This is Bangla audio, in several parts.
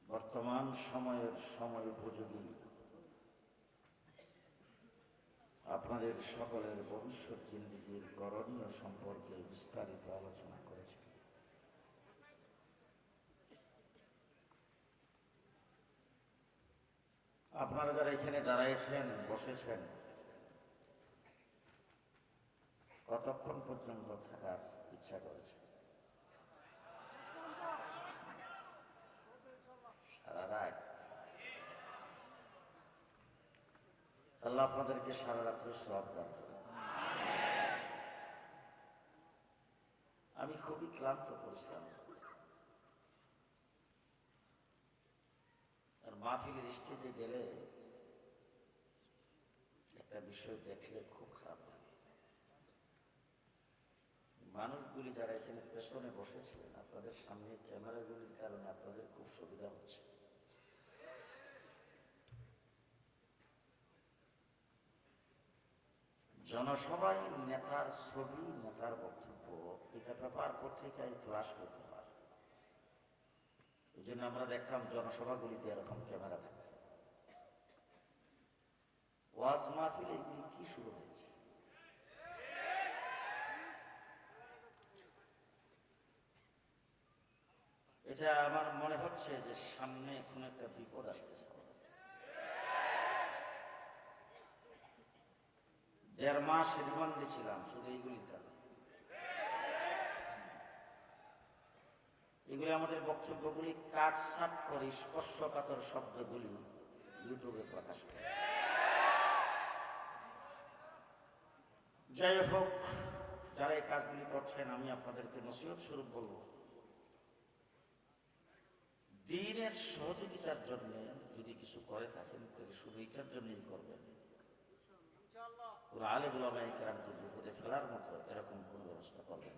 বর্তমান সময়ের সময় উপযোগী আপনাদের সকলের ভবিষ্যৎ জিন্দেগীর করণীয় সম্পর্কে বিস্তারিত আলোচনা করেছে। আপনারা যারা এখানে দাঁড়াইছেন, বসেছেন, কতক্ষণ পর্যন্ত থাকার ইচ্ছা করেছে? সারা রাত? আল্লাহ আপনাদেরকে সারা রাত্র সওয়াব দান করুন। আমি খুবই ক্লান্ত করছিলাম, আর মাহফিলের স্টেজে গেলে একটা বিষয় দেখলে খুব খারাপ লাগে। মানুষগুলি যারা এখানে পেছনে বসেছিলেন, আপনাদের সামনে ক্যামেরাগুলির কারণে আপনাদের খুব সুবিধা হচ্ছে। জনসভায় নেতার ছবি, নেতার বক্তব্য, এটা পেপার পত্রিকায় ফ্লাশ করতে হয়। এই জন্য আমরা দেখতাম জনসভাগুলিতে এরকম ক্যামেরা থাকে। ওয়াজ মাহফিলে এগুলি কি শুরু হয়েছে? এটা আমার মনে হচ্ছে যে সামনে কোনো একটা বিপদ আসতেছে। 1.5 মাস রিমান্ডে ছিলাম শুধু এইগুলির কারণে। এগুলি আমাদের বক্তব্যগুলি কাটছাট করে স্পর্শকাতর শব্দগুলি ইউটিউবে প্রকাশ করে। যাই হোক, যারা এই কাজগুলি করছেন, আমি আপনাদেরকে নসিহত স্বরূপ বলব, দ্বীনের সহযোগিতার জন্য যদি কিছু করে থাকেন তাহলে শুধু এটার জন্যই করবেন। পুরো আলেম উলামায়ে কেরামকে বিপদে ফেলার মতো এরকম কোন ব্যবস্থা করবেন।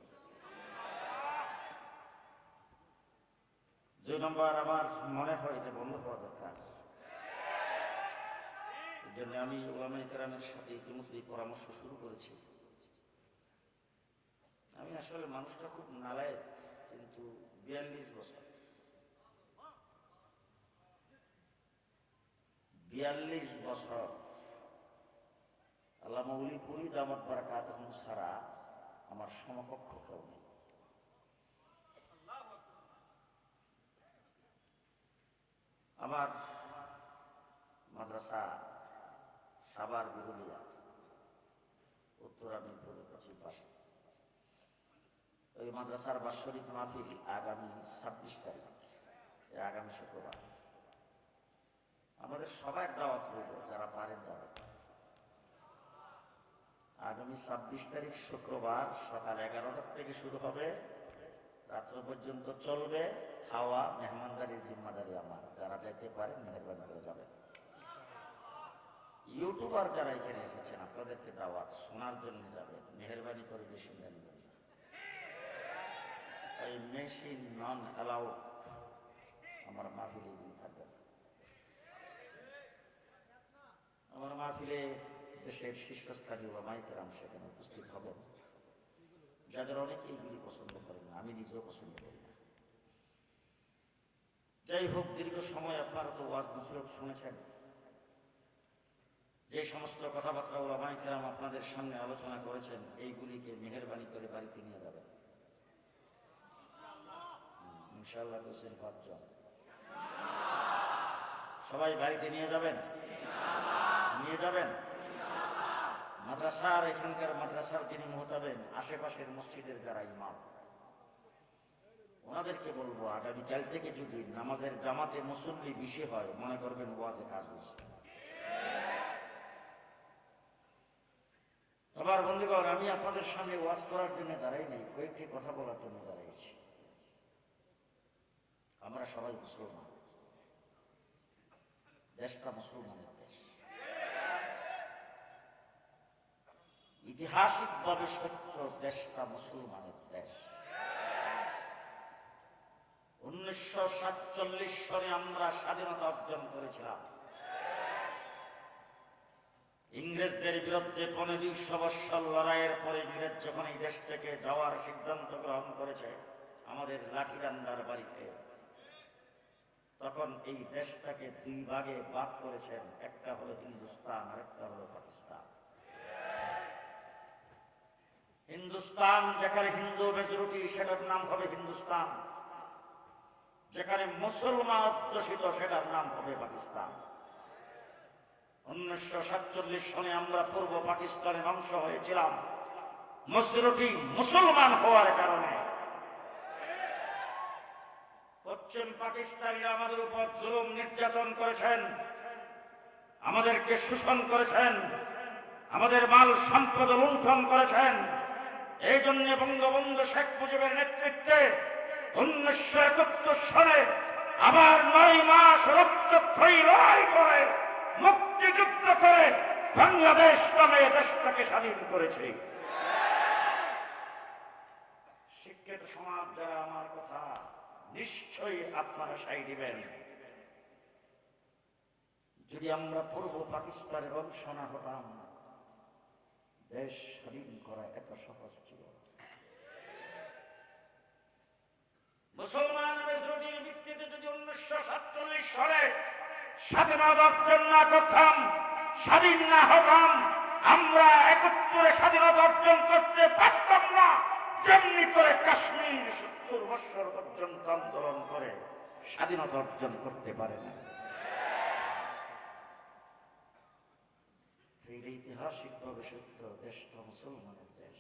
2 নম্বর, আমার মনে হয় এটা বন্ধ হওয়া দরকার। এই জন্য আমি উলামায়ে কেরামের সাথে ইতিমধ্যেই পরামর্শ শুরু করেছি। আমি আসলে মানুষটা খুব নালায়েক, কিন্তু 42 বছর 42 বছর আল্লাহ মৌলী পুরী দামাত বারাকাতুহু ছাড়া আমার সমকক্ষ কেউ নেই। আমার মাদ্রাসা সাভার বিরুলিয়া, উত্তরা মিরপুরের পশ্চিম পাশে। ওই মাদ্রাসার বাৎসরিক মাহফিল আগামী 26 তারিখ, আগামী শুক্রবার। আমাদের সবার দাওয়াত হইল, যারা পারেন যাবেন। আগামী 26 তারিখ শুক্রবার সকাল 11টা থেকে শুরু হবে, রাত্র পর্যন্ত চলবে। খাওয়া মেহমানদারির জিম্মাদারি আমার। যারা যাইতে পারেন মেহরবানি করে যাবেন। ইউটিউবার যারা এখানে এসেছেন, আপনাদেরকে দাওয়াত, শোনার জন্য যাবেন, মেহরবানি করে বেশি নেবেন। এই মেশিন নন অ্যালাউড আমার মাহফিলে থাকবে। আমার মাহফিলে দেশের শীর্ষস্থানীয় উলামায়ে কেরাম সেখানে উপস্থিত হবেন, যাদের অনেকে এইগুলি পছন্দ করেন না, আমি নিজেও পছন্দ করি না। যাই হোক, দীর্ঘ সময় আপনারা তো ওয়াজ নসিহত শুনেছেন। যে সমস্ত কথাবার্তা উলামায়ে কেরাম আপনাদের সামনে আলোচনা করেছেন, এইগুলিকে মেহেরবানি করে বাড়িতে নিয়ে যাবেন ইনশাআল্লাহ। হোসেন 5 জন সবাই বাড়িতে নিয়ে যাবেন, নিয়ে যাবেন। মাদ্রাসার, এখানকার মাদ্রাসার যিনি মুহতাবেন, আশেপাশের মসজিদের যারা ইমাম, ওনাদেরকে বলবো আগামীকাল থেকে যদি নামাজের জামাতে মুসল্লি বেশি হয়, মনে করবেন ওয়াজে কাজ হচ্ছে। আবার বন্ধুগণ, আমি আপনাদের সামনে ওয়াজ করার জন্য দাঁড়াই নাই, কয়েকটি কথা বলার জন্য দাঁড়াইছি। আমরা সবাই মুসলমান, দেশটা মুসলমানের দেশ। ঐতিহাসিকভাবে সত্য, দেশটা মুসলমানের দেশ। 1947 সালে আমরা স্বাধীনতা অর্জন করেছিলাম। ইংরেজদের বিরুদ্ধে 250 বৎসর লড়াইয়ের পরে ইংরেজ যখন এই দেশ থেকে যাওয়ার সিদ্ধান্ত গ্রহণ করেছে, আমাদের লাঠিরান্দার বাড়িতে, তখন এই দেশটাকে দুই ভাগে ভাগ করেছেন, একটা হলো হিন্দুস্তান আর একটা হলো পাকিস্তান। হিন্দুস্তান যেখানে হিন্দু মেজরিটি, সেটার নাম হবে হিন্দুস্তান। যেখানে মুসলমান অধ্যুষিত, সেটার নাম হবে পাকিস্তান। 1947 সনে আমরা পূর্ব পাকিস্তানের অংশ হয়েছিলাম মেজরিটি মুসলমান হওয়ার কারণে। পশ্চিম পাকিস্তানিরা আমাদের উপর জুলুম নির্যাতন করেছেন, আমাদেরকে শোষণ করেছেন, আমাদের মাল সম্পদ লুণ্ঠন করেছেন। এই জন্য বঙ্গবন্ধু শেখ মুজিবের নেতৃত্বে 1971 সালে আবার 9 মাস রক্তক্ষয়ী লড়াই করে, মুক্তিযুদ্ধ করে বাংলাদেশ নামে দেশটাকে স্বাধীন করেছে। শিক্ষিত সমাজ যারা আমার কথা নিশ্চয়ই আপনারা সাই দিবেন, যদি আমরা পূর্ব পাকিস্তানের অংশ না হতাম, দেশ স্বাধীন করা এত সহজ ছিল। মুসলমান মেজরিটির ভিত্তিতে যদি 1947 সালে স্বাধীনতা অর্জন না করতাম, স্বাধীন না হতাম, আমরা 71 স্বাধীনতা অর্জন করতে পারতাম না। যেমনি করে কাশ্মীর 70 বছর পর্যন্ত আন্দোলন করে স্বাধীনতা অর্জন করতে পারে না। ঐতিহাসিক ভাবে সত্য, দেশটা মুসলমানের দেশ,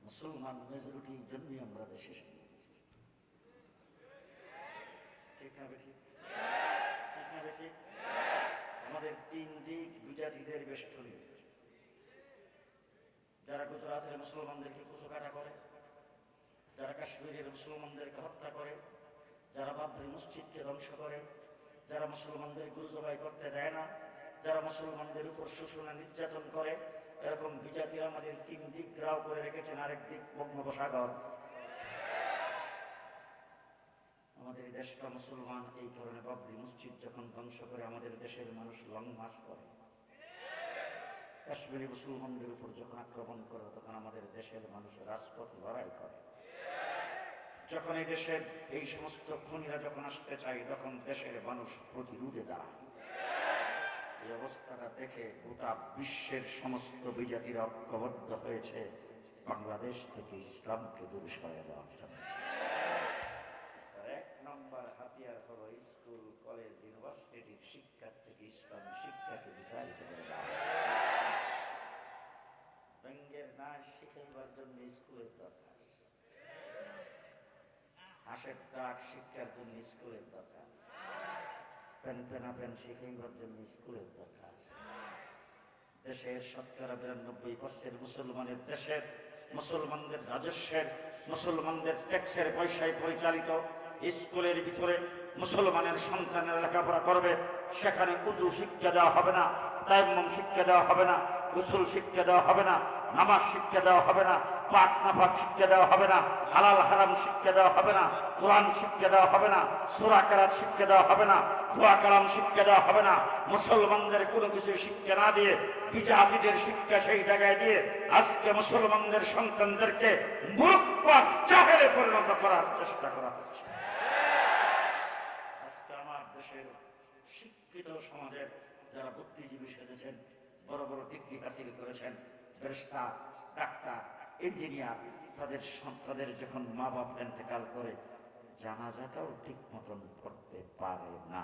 মুসলমান মেজরিটির জন্য আমরা দেশে। ঠিক না বেঠিক? ঠিক না বেঠিক? আমাদের 3 দিক বিজাতিদের বেষ্টনী। যারা গুজরাটের মুসলমানদেরকে কুচকাটা করে, যারা কাশ্মীরের মুসলমানদেরকে হত্যা করে, যারা বাবরি মসজিদকে ধ্বংস করে, যারা মুসলমানদের গুরু জবাই করতে দেয় না, যারা মুসলমানদের উপর শোষণ নির্যাতন করে, এরকম বিজাতিরা আমাদের 3 দিক গ্রাও করে রেখেছেন। আরেক দিক বঙ্গোপসাগর। আমাদের দেশটা মুসলমান, এই কারণে বাবরি মসজিদ যখন ধ্বংস করে আমাদের দেশের মানুষ লং মার্চ করে। কাশ্মীরি মুসলমানদের উপর যখন আক্রমণ করে, তখন আমাদের দেশের মানুষ রাজপথ লড়াই করে। যখন এই দেশের এই সমস্ত খুনিরা যখন আসতে চায়, তখন দেশের মানুষ প্রতিরোধে দাঁড়ায়। এই অবস্থাটা দেখে গোটা বিশ্বের সমস্ত বিজাতিরা ঐক্যবদ্ধ হয়েছে বাংলাদেশ থেকে ইসলামকে দূরে সরিয়ে দেওয়ার জন্য। 1 নম্বর হাতিয়ার হলো স্কুল, কলেজ, ইউনিভার্সিটির শিক্ষা থেকে ইসলামী শিক্ষাকে বিতাড়িত করে দেওয়া। ব্যঙ্গের নাচ শিখাইবার জন্য স্কুলের দরকার, হাসের ডাক শিক্ষার জন্য স্কুলের দরকার, পেন শিখাইবার জন্য স্কুলের দরকার। দেশের ৯৯% মুসলমানের দেশের, মুসলমানদের রাজস্বের, মুসলমানদের ট্যাক্সের পয়সায় পরিচালিত স্কুলের ভিতরে মুসলমানের সন্তানেরা লেখাপড়া করবে। সেখানে উযু শিক্ষা দেওয়া হবে না, তায়াম্মুম শিক্ষা দেওয়া হবে না, গোসল শিক্ষা দেওয়া হবে না, নামাজ শিক্ষা দেওয়া হবে না, পাক নাপাক শিক্ষা দেওয়া হবে না, হালাল হারাম শিক্ষা দেওয়া হবে না, কোরআন শিক্ষা দেওয়া হবে না, সূরা কেরাত শিক্ষা দেওয়া হবে না, দোয়া কালাম শিক্ষা দেওয়া হবে না। মুসলমানদের কোনো কিছু শিক্ষা না দিয়ে বিজাতিদের শিক্ষা সেই জায়গায় দিয়ে আজকে মুসলমানদের সন্তানদেরকে মূর্খ জাহেলে পরিণত করার চেষ্টা করা হচ্ছে। আজকে আমার দেশের শিক্ষিত সমাজের যারা বুদ্ধিজীবী সেজেছেন, বড় বড় ডিগ্রি হাসিল করেছেন, ব্যারিস্টার, ডাক্তার, ইঞ্জিনিয়ার, তাদের যখন মা বাপ ইন্তেকাল করে, জানাজাটাও ঠিক মতন করতে পারে না।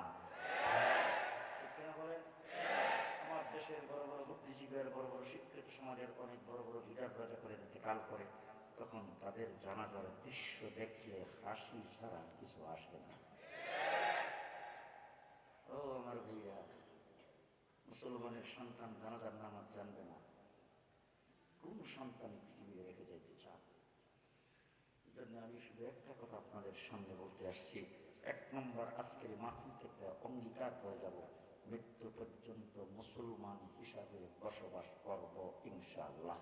আমার দেশের বড় বড় বুদ্ধিজীবীর, বড় বড় শিক্ষিত সমাজের অনেক বড় বড় লিডাররা যখন ইন্তেকাল করে, তখন তাদের জানাজার দৃশ্য দেখলে হাসি ছাড়া কিছু আসে না। ও আমার ভাইয়া, মুসলমানের সন্তান জানাজার নামাজ জানবে না, কোন সন্তান পৃথিবীতে রেখে যেতে চান? জন্য আমি শুধু একটা কথা আপনাদের সামনে বলতে আসছি। 1 নম্বর, আজকের মাহফিল থেকে অঙ্গীকার করে যাব, মৃত্যু পর্যন্ত মুসলমান হিসাবে বসবাস করব ইনশাআল্লাহ।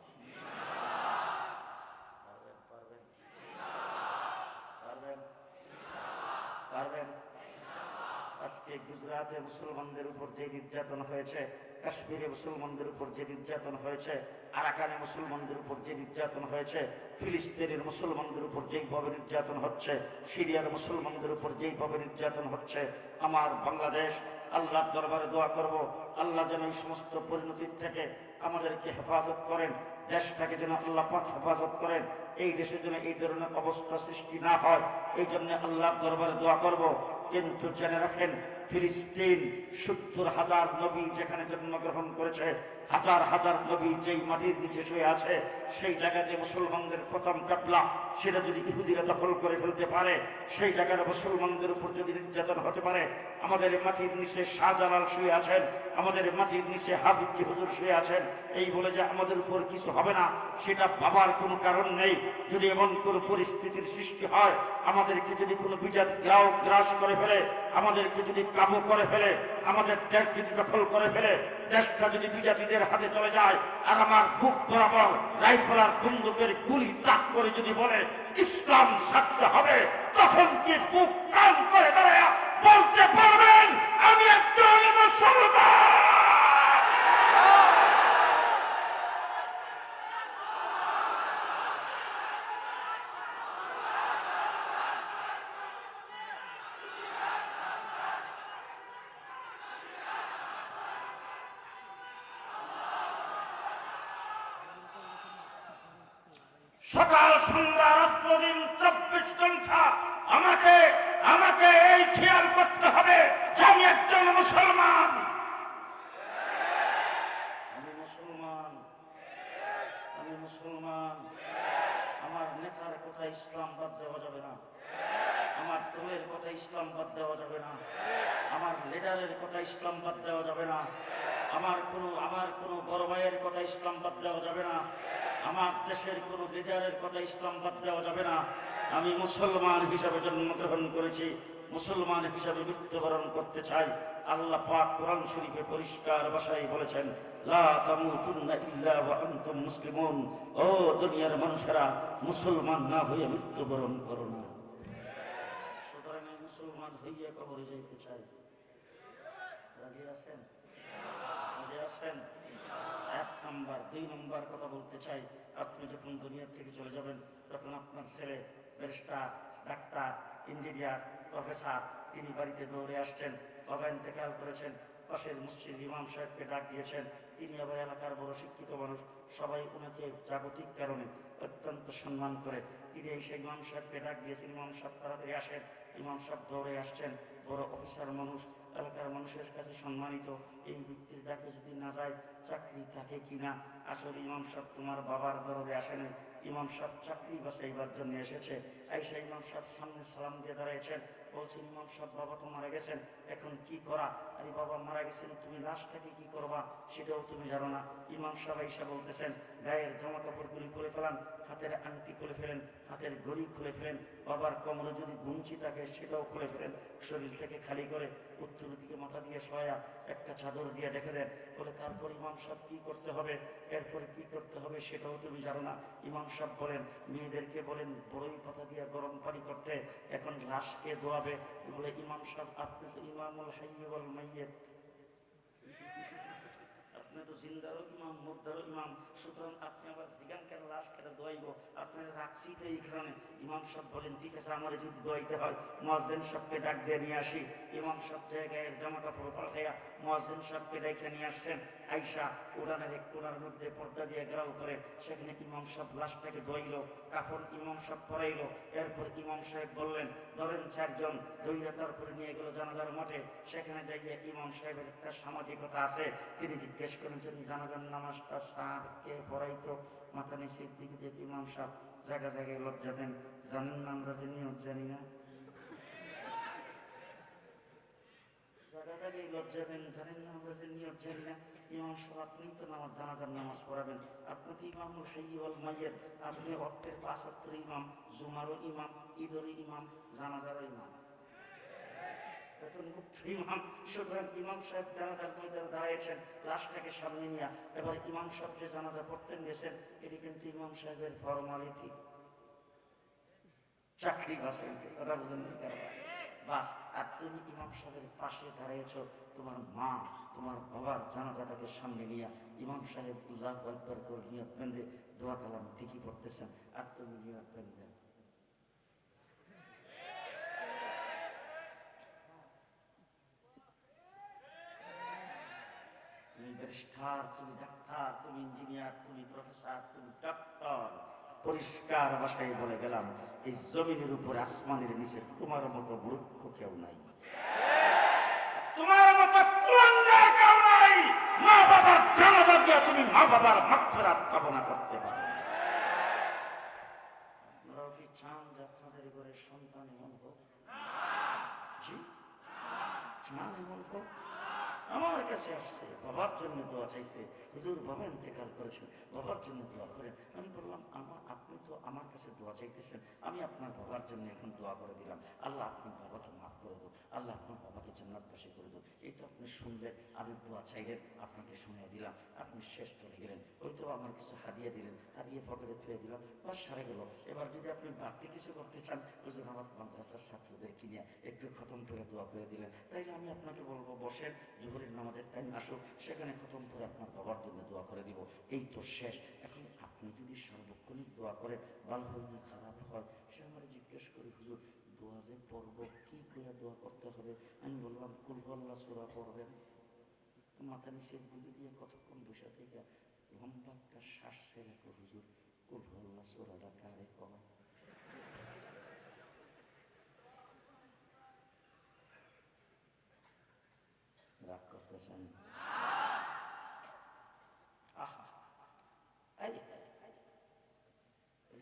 পারবেন? পারবেন? পারবেন? পারবেন? আজকে গুজরাটে মুসলমানদের উপর যে নির্যাতন হয়েছে, কাশ্মীরে মুসলমানদের উপর যে নির্যাতন হয়েছে, আরাকানে মুসলমানদের উপর যে নির্যাতন হয়েছে, ফিলিস্তিনের মুসলমানদের উপর যেইভাবে নির্যাতন হচ্ছে, সিরিয়ার মুসলমানদের উপর যেইভাবে নির্যাতন হচ্ছে, আমার বাংলাদেশ আল্লাহর দরবারে দোয়া করব, আল্লাহ যেন এই সমস্ত পরিণতির থেকে আমাদেরকে হেফাজত করেন, দেশটাকে যেন আল্লাহ পাক হেফাজত করেন, এই দেশে যেন এই ধরনের অবস্থা সৃষ্টি না হয়, এই জন্য আল্লাহর দরবারে দোয়া করব। কিন্তু জেনে রাখেন, ফিলিস্তিন ৭০,০০০ নবী যেখানে জন্মগ্রহণ করেছে, হাজার হাজার নবী যেই মাটির নিচে শুয়ে আছে, সেই জায়গাতে মুসলমানদের প্রথম কাবলা, সেটা যদি ইহুদিরা দখল করে ফেলতে পারে, সেই জায়গার মুসলমানদের উপর যদি নির্যাতন হতে পারে, আমাদের মাটির নিচে শাহজালাল শুয়ে আছেন, আমাদের মাটির নিচে হাবিবজি হুজুর শুয়ে আছেন, এই বলে যে আমাদের উপর কিছু হবে না, সেটা ভাবার কোনো কারণ নেই। যদি এমন কোন পরিস্থিতির সৃষ্টি হয়, আমাদেরকে যদি কোনো বিজাত গ্রাস করে ফেলে, আমাদেরকে যদি কাবু করে ফেলে, আমাদের দেশ যদি দখল করে ফেলে, দেশটা যদি বিজাতিদের হাতে চলে যায়, আর আমার বুক বরাবর রাইফেল আর বন্দুকের গুলি তাক করে যদি বলে ইসলাম ছাড়তে হবে, তখন কি বুক টান করে দাঁড়ায় বলতে পারবেন আমি একজন মুসলমান? সকাল সন্ধ্যা রাত্র দিন ২৪ ঘন্টা আমাকে আমাকে এই খেয়াল করতে হবে যে আমি একজন মুসলমান। আমি মুসলমান, আমি মুসলমান। আমার নেতার কথা ইসলাম বাদ দেওয়া যাবে না, আমার দলের কথা ইসলাম বাদ দেওয়া যাবে না, আমার লিডারের কথা ইসলাম বাদ দেওয়া যাবে না, আমার কোনো বড় ভাইয়ের কথা ইসলাম বাদ দেওয়া যাবে না, আমার দেশের কোন লিডারের কথা ইসলাম বাদ দেওয়া যাবে না। আমি মুসলমান হিসাবে জন্মগ্রহণ করেছি, মুসলমান হিসাবে মৃত্যুবরণ করতে চাই। আল্লাহ পাক কোরআন শরীফে পরিষ্কার ভাষায় বলেছেন, লা তামুতুন্না ইল্লা ওয়া আনতুম মুসলিমুন, ও দুনিয়ার মানুষেরা মুসলমান না হয়ে মৃত্যুবরণ করো না। সুতরাং আমি মুসলমান হইয়া কবরে যাইতে চাই। রাজি আছেন? রাজি আছেন? ১ নাম্বার। ২ নাম্বার কথা বলতে চাই, আপনি যখন দুনিয়া থেকে চলে যাবেন, তখন আপনার ছেলে ব্যারিস্টার, ডাক্তার, ইঞ্জিনিয়ার, প্রফেসর, তিনি বাড়িতে দৌড়ে আসছেন, বাবা ইন্তেকাল করেছেন, পাশের মসজিদ ইমাম সাহেবকে ডাক দিয়েছেন, তিনি আবার এলাকার বড় শিক্ষিত মানুষ, সবাই ওনাকে জাগতিক কারণে অত্যন্ত সম্মান করে, তিনি এসে ইমাম সাহেবকে ডাক দিয়েছেন, ইমাম সাহেব তাড়াতাড়ি আসেন, ইমাম সাহেব দৌড়ে আসছেন, বড় অফিসার মানুষ, এলাকার মানুষের কাছে সম্মানিত, এই ব্যক্তির ডাকে যদি না যায় চাকরি থাকে কিনা? আসলে ইমাম সাহেব তোমার বাবার দরদে আসেনি, ইমাম সাহেব চাকরি বাঁচাইবার জন্য এসেছে। আইসা ইমাম সাহেব সামনে সালাম দিয়ে দাঁড়িয়েছেন, বলছেন ইমাম সাহেব বাবা তো মারা গেছেন, এখন কি করা? আরে বাবা মারা গেছেন, তুমি লাশটাকে কি করবা সেটাও তুমি জানো না। ইমাম সাহেব আইসা বলতেছেন, গায়ের জামা কাপড়গুলি খুলে ফেলান, হাতের আংটি খুলে ফেলেন, হাতের ঘড়ি খুলে ফেলেন, বাবার কোমরে যদি গুঞ্চি থাকে সেটাও খুলে ফেলেন, শরীরটাকে খালি করে উত্তর দিকে মাথা দিয়ে শোয়া একটা চাদর দিয়ে রেখে দেন। বলে তারপর ইমাম সাহেব কি করতে হবে, এরপরে কি করতে হবে সেটাও তুমি জানো না। ইমাম সাহেব বলেন, মেয়েদেরকে বলেন বড়ই পাতা দিয়ে গরম পানি করতে, এখন লাশকে ধোয়াবে। বলে ইমাম সাহেব আপনি তো ইমামুল হাইয়্যি ওয়াল মাইয়্যিত, আপনি তো জিন্দারও ইমাম মুর্দারও ইমাম, সুতরাং আপনি আবার জিগান কেন লাশ কেন দোয়াইব, আপনার রাখছি তো এই কারণে। ইমাম সাহেব বলেন ঠিক আছে, আমার যদি দোয়াইতে হয় মুয়াজ্জিন সাহেবকে ডাক দিয়ে নিয়ে আসি। ইমাম সাহেব জায়গায় জামা কাপড় পাল্টাইয়া মুয়াজ্জিন সাহেবকে ডেকে নিয়ে আসছেন। আইসা উড়ানের এক কোণার মধ্যে পর্দা দিয়ে গেরাও করে সেখানে ইমাম সাহেব লাশটাকে ধোয়াইল, কাফন ইমাম সাহেব পরাইল। এরপর ইমাম সাহেব বললেন ধরেন 4 জন, ধইরা তারপরে নিয়ে গেল জানাজার মাঠে। সেখানে যাইয়া ইমাম সাহেবের একটা সামাজিকতা আছে, তিনি জিজ্ঞেস করেছেন জানাজার নামাজটা স্যার কে পড়াইতো? মাথা নিচের দিকে দিয়ে ইমাম সাহেব জায়গা জায়গায় লজ্জা দেন, জানেন না আমরা যে নিয়ত জানি না, জায়গা জায়গায় লজ্জা দেন, জানেন না আমরা যে নিয়ত জানি না। ইমাম সাহেব আপনি তো জানাজার নামাজ পড়াবেন, আপনি তো ইমামুল হাইয়্যি ওয়াল মাইয়্যিত, আপনি ওয়াক্তের 5 ওয়াক্তের ইমাম, জুমারও ইমাম, ঈদেরও ইমাম, জানাজারও ইমাম, সুতরাং ইমাম সাহেব জানাজার ময়দানে দাঁড়িয়েছেন, লাশটাকে সামনে নিয়ে। এবার ইমাম সাহেব যে জানাজা পড়তেন গেছেন, এটি কিন্তু ইমাম সাহেবের ফরমালিটি, চাকরি বাঁচাইতে, কথা বুঝেন। বাস। আর তুমি ইমাম সাহেবের পাশে দাঁড়িয়েছ, তোমার মা তোমার বাবার জানাজাটাকে সামনে নিয়ে ইমাম সাহেব আল্লাহু আকবার করে নিয়ত বেঁধে দোয়া কালাম ঠিকই পড়তেছেন, আর তুমি নিয়ত বেঁধে তুমি ব্যারিস্টার, তুমি ডাক্তার, তুমি ইঞ্জিনিয়ার, তুমি প্রফেসর, তুমি ডক্টর। পরিষ্কার ভাষায় বলে গেলাম, এই জমিনের উপরে আসমানের নিচে তোমার মতো মূর্খ কেউ নাই, তোমার মতো কুলাঙ্গার কেউ নাই। মা বাবার জানাজা দিয়ে তুমি মা বাবার মাগফিরাত কামনা করতে পারো। আপনারাও কি চান যে আপনাদের ঘরে সন্তান এমন হোক? জি, চান এমন হোক? আমার কাছে আসছে, বাবার জন্য দোয়া চাইছে, হুজুর বাবা ইন্তেকাল করেছেন, বাবার জন্য দোয়া করেন। আমি বললাম, আপনি তো আমার কাছে দোয়া চাইতেছেন, আমি আপনার বাবার জন্য এখন দোয়া করে দিলাম। আল্লাহ আপনার বাবাকে মাফ করে দেব, আল্লাহ আপনার বাবাকে জান্নাতবাসী করে দেব। এই তো আপনি শুনলেন, আমি দোয়া চাইলেন, আপনাকে শুনিয়ে দিলাম, আপনি শেষ চলে গেলেন। ওই তো আমার কিছু হাদিয়া দিলেন, হাদিয়া পকেটে থুয়ে দিলাম, বাস সারে গেল। এবার যদি আপনি বাড়তি কিছু করতে চান, হুজুর আমার মাদ্রাসার ছাত্রদের কিনে একটু খতম করে দোয়া করে দিলেন, তাইলে আমি আপনাকে বলবো বসেন, জোহরের নামাজের টাইম আসুক, সেখানে খতম করে আপনার বাবার জন্য দোয়া করে দিব। এই তো শেষ। এখন আপনি যদি সার্বক্ষণিক দোয়া করেন, ভালো হয় না খারাপ হয়, সে আমার জিজ্ঞেস করে, হুজুর দোয়া যে পড়ব কি করে দোয়া করতে হবে? আমি বললাম, কুল আল্লাহ সূরা পড়বেন। মাথা নিচে গুলি দিয়ে কতক্ষণ বসে থেকে লম্বা একটা শ্বাস ছেড়ে, হুজুর কুল আল্লাহ সূরাটা কারে কয়? রাগ করতেছেন?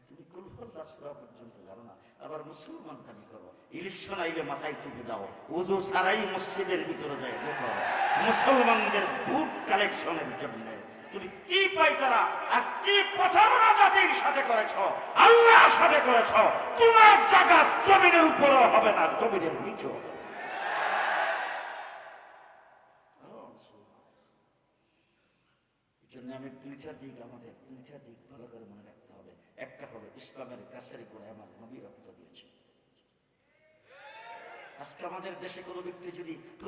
তুমি কুলহুল্লাহ সূরা পর্যন্ত জানো না, আবার মুসলমান দাবি করো। ইলেকশন আইলে মাথায় টুপি দাও, ওযু ছাড়াই মসজিদের ভিতরে যায় ঢোকো মুসলমানদের ভোট কালেকশনের জন্য। তুমি কি পাইতারা আর কি প্রতারণা জাতির সাথে করেছ, আল্লাহর সাথে করেছ। তোমার জায়গা জমিনের উপরও হবে না, জমিনের নিচেও। জন্য আমি দুইটা দিক, আমাদের দুইটা দিক ভালো করে মনে রাখতে হবে। একটা হলো ইসলামের গাছের গোড়ায় আমার নবী রক্ত দিয়েছে। আজকে আমাদের দেশে কোনো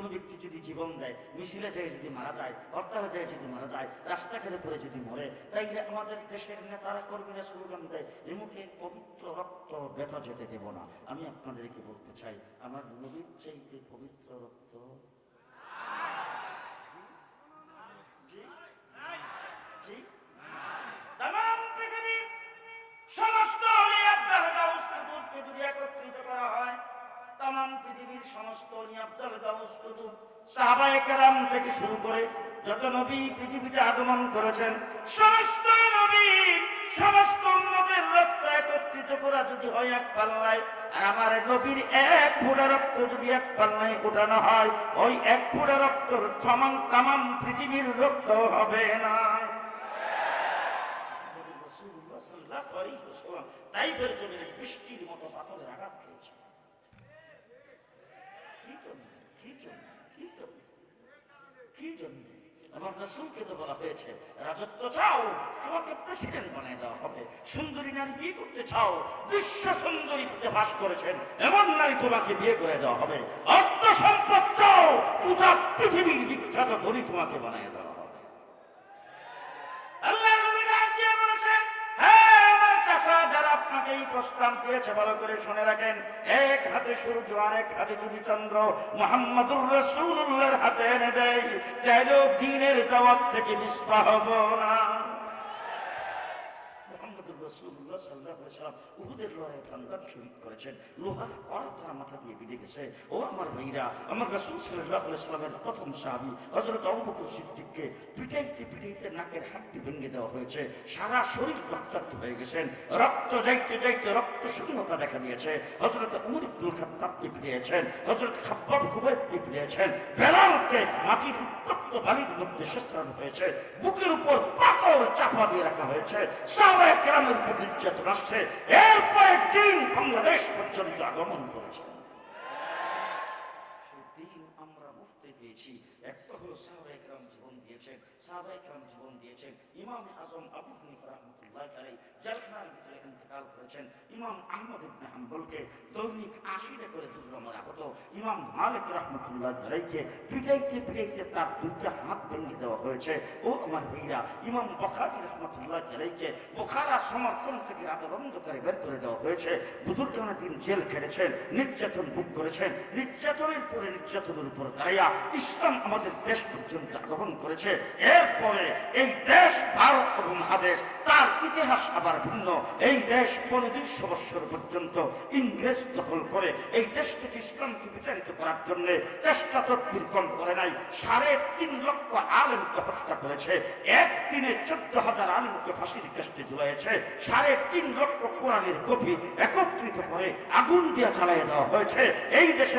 ব্যক্তি যদি জীবন দেয়, মিছিলে যায় যদি মারা যায়, হরতালে যায় যদি মারা যায়, রাস্তাঘাটে পড়ে যদি মরে, তাইলে আমাদের দেশের নেতারা কর্মীরা স্লোগান দেয়, এমুখে পবিত্র রক্ত ব্যথা যেতে দেব না। আমি আপনাদেরকে বলতে চাই, আমার নবীর চাইতে পবিত্র রক্ত সমস্ত যদি একত্রিত করা হয়, তাম পৃথিবীর সমস্ত আফজাল গাউস কুতুব সাহাবায়ে কেরাম থেকে শুরু করে যত নবী পৃথিবীতে আগমন করেছেন, সমস্ত নবী সমস্ত উম্মতের রক্ত একত্রিত করা যদি হয় এক পাল্লায়, আর আমার নবীর এক ফোঁটা রক্ত যদি এক পাল্লায় উঠানো হয়, ওই এক ফোঁটা রক্তর সমান তাম পৃথিবীর রক্ত হবে না। তাইফের জমিনে বৃষ্টির মতো পাথরের আঘাত খেয়েছে। কি জন্য? আমার রাসূলকে তো বলা হয়েছে, রাজত্ব চাও, তোমাকে প্রেসিডেন্ট বানিয়ে দেওয়া হবে। সুন্দরী নারী বিয়ে করতে চাও, বিশ্ব সুন্দরী বাস করেছেন এমন নারী তোমাকে বিয়ে করে দেওয়া হবে। অর্থ সম্পদ চাও, গোটা পৃথিবীর বিখ্যাত ধনী তোমাকে বানিয়ে দেওয়া হবে। আল্লাহ নবী ডাক দিয়ে বলেছেন, হ্যাঁ আমার চাচা যারা আপনাকে এই প্রস্তাব দিয়েছে ভালো করে শুনে রাখেন, এক হাতে সূর্য আর এক হাতে যদি চন্দ্র মুহাম্মদুর রাসূলুল্লাহর হাতে এনে দেয়, তাইলেও দ্বীনের দাওয়াত থেকে বিস্পা হব না। রাসূলুল্লাহ সাল্লাল্লাহু আলাইহি ওয়াসাল্লাম উহুদের লড়াইয়ে প্রাণদান শহীদ করেছেন, লোহার কড়া তার মাথা দিয়ে বিঁধে গেছে। ও আমার ভাইরা, আমার রাসূল সাল্লাল্লাহু আলাইহি ওয়াসাল্লামের প্রথম সাহাবী হযরত আবু বকর সিদ্দিককে পিটাইতে পিটাইতে নাকের হাড়টি ভেঙে দেওয়া হয়েছে, সারা শরীর রক্তাক্ত হয়ে গেছেন, রক্ত যাইতে যাইতে রক্ত শূন্যতা দেখা দিয়েছে। হযরত উমর ইবনুল খাত্তাবকে পিটিয়েছেন, হযরত খাব্বাব খুবাইবকে পিটিয়েছেন, বেলালকে মাটির উত্তপ্ত বালির মধ্যে শেষরানো হয়েছে, বুকের উপর পাথর চাপা দিয়ে রাখা হয়েছে, সাহাবায়ে কেরামের উপর নির্যাতন আসছে। এরপরে দিন বাংলাদেশ পর্যন্ত আগমন করেছে। সেই দিন আমরা মুক্তি পেয়েছি। একটা হলো সাহাবায়ে কেরাম জীবন দিয়েছেন, সাহাবায়ে কেরাম জীবন দিয়েছেন। ইমাম আজম আবু হানিফা রাহমাতুল্লাহ রহমতুল্লাহ আলাইহি জেলখানার ভিতরে ইন্তেকাল করেছেন। ইমাম আহমদ ইবনে হাম্বলকে দৈনিক 80টা করে দুর্গ মারা হতো। ইমাম মালিক রহমতুল্লাহ আলাইহিকে পিটাইতে পিটাইতে তার দুইটা হাত ভেঙে দেওয়া হয়েছে। ও আমার ভাইরা, ইমাম বুখারী রহমতুল্লাহ আলাইহিকে বুখারা সমর্থন থেকে রাতের অন্ধকারে বের করে দেওয়া হয়েছে। বুজুর্গ অনেকদিন জেল খেটেছেন, নির্যাতন ভোগ করেছেন। নির্যাতনের পরে নির্যাতনের উপর দাঁড়াইয়া ইসলাম আমাদের দেশ পর্যন্ত আগমন করেছে। এরপরে এই দেশ ভারত উপমহাদেশ, তার ইতিহাস আবার ভিন্ন। এই দেশ 250 বছর পর্যন্ত ইংরেজ দখল করে এই দেশ থেকে ইসলামকে বিতাড়িত করার জন্য চেষ্টা তদবির কম করে নাই। 3.5 লক্ষ আলেমকে হত্যা করেছে। একদিনে 14,000 আলেমকে ফাঁসির কাস্টে ঝুলাইছে। 3.5 লক্ষ কোরআনের কপি একত্রিত করে আগুন দিয়ে জ্বালিয়ে দেওয়া হয়েছে। এই দেশে